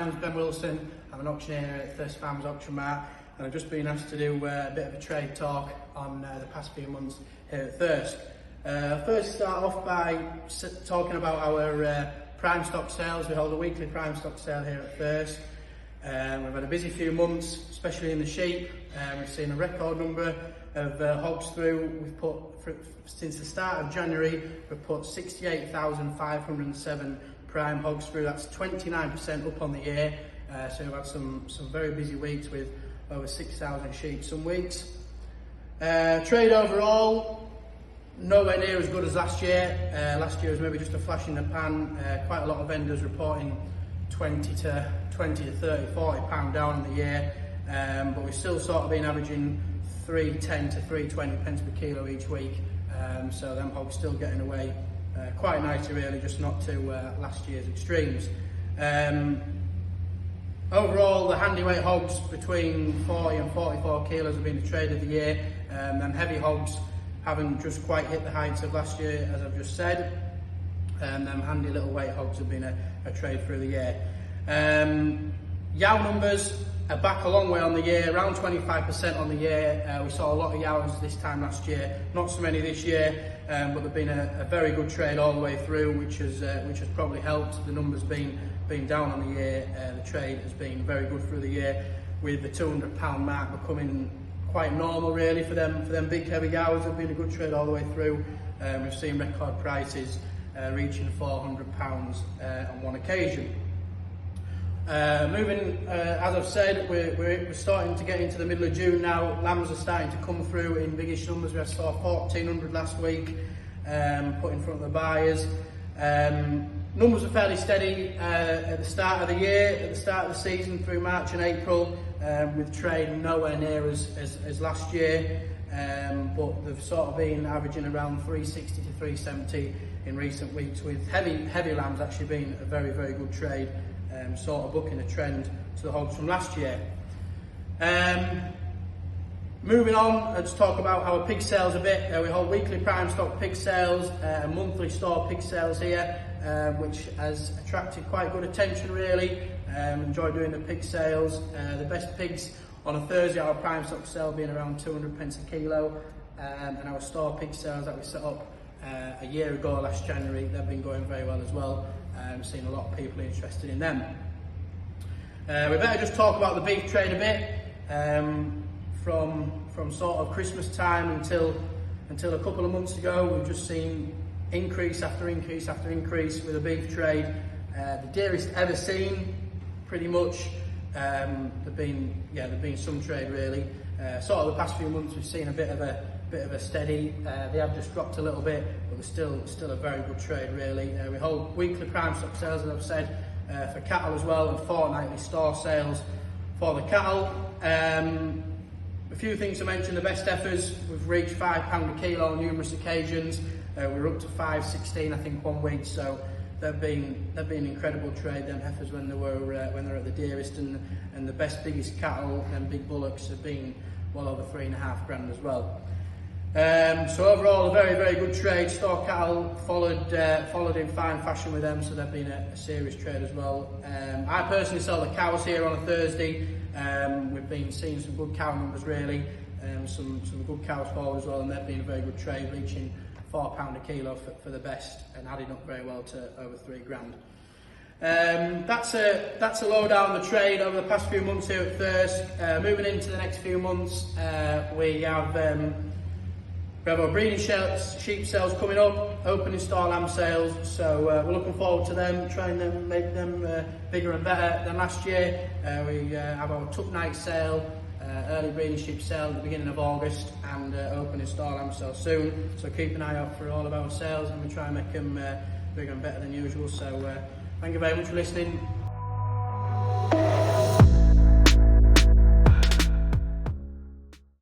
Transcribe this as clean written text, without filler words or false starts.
name's Ben Wilson. I'm an auctioneer at Thirsk Farmers Auction Mart, and I've just been asked to do a bit of a trade talk on the past few months here at Thirsk. I'll first start off by talking about our prime stock sales. We hold a weekly prime stock sale here at Thirsk. We've had a busy few months, especially in the sheep. We've seen a record number of hogs through. We've put, since the start of January, we've put 68,507 prime hogs through. That's 29% up on the year. So we've had some very busy weeks with over 6,000 sheep some weeks. Trade overall, nowhere near as good as last year. Last year was maybe just a flash in the pan. Quite a lot of vendors reporting 20 to 30, 40 pound down in the year. But we've still sort of been averaging 310 to 320 pence per kilo each week. So them hogs still getting away quite nicely really, just not to last year's extremes. Overall, the handy weight hogs between 40 and 44 kilos have been the trade of the year. Them heavy hogs haven't just quite hit the heights of last year, as I've just said. Them handy little weight hogs have been a trade through the year. Yow numbers are back a long way on the year, around 25% on the year. We saw a lot of yows this time last year, not so many this year, but there's been a very good trade all the way through, which has probably helped. The numbers being down on the year, the trade has been very good through the year, with the £200 mark becoming quite normal really for them big heavy yows. Have been a good trade all the way through. We've seen record prices reaching £400 on one occasion. Moving, as I've said, we're starting to get into the middle of June now. Lambs are starting to come through in biggish numbers. We saw 1,400 last week, put in front of the buyers. Numbers are fairly steady at the start of the year, at the start of the season through March and April, with trade nowhere near as last year, but they've sort of been averaging around 360 to 370 in recent weeks, with heavy lambs actually being a very good trade. Sort of bucking a trend to the hogs from last year. Moving on, let's talk about our pig sales a bit. We hold weekly prime stock pig sales, monthly store pig sales here, which has attracted quite good attention really. Enjoy doing the pig sales. The best pigs on a Thursday, our prime stock sale being around 200 pence a kilo, and our store pig sales that we set up a year ago last January, they've been going very well as well. Seen a lot of people interested in them. We better just talk about the beef trade a bit. From sort of Christmas time until a couple of months ago, we've just seen increase after increase after increase with the beef trade. The dearest ever seen, pretty much. There've been some trade really. Sort of the past few months we've seen a bit of a steady. They have just dropped a little bit, but they're still a very good trade really. We hold weekly prime stock sales, as I've said, for cattle as well, and fortnightly store sales for the cattle. A few things to mention: the best heifers, we've reached £5 a kilo on numerous occasions. We're up to 5.16 I think one week, so they've been incredible trade. Them heifers when they're at the dearest, and the best biggest cattle and big bullocks have been well over £3.5 grand as well. So overall, a very good trade. Store cattle followed in fine fashion with them, so they've been a serious trade as well. I personally sell the cows here on a Thursday. We've been seeing some good cow numbers really, some good cows forward as well, and they've been a very good trade, reaching £4 a kilo for the best, and adding up very well to over £3 grand. That's a lowdown on the trade over the past few months here at Thirsk. Moving into the next few months, we have our breeding sheep sales coming up, opening store lamb sales, so we're looking forward to them, trying to make them bigger and better than last year. We have our tuck night sale, early breeding sheep sale at the beginning of August, and opening store lamb sale soon, so keep an eye out for all of our sales, and we try and make them bigger and better than usual. So thank you very much for listening.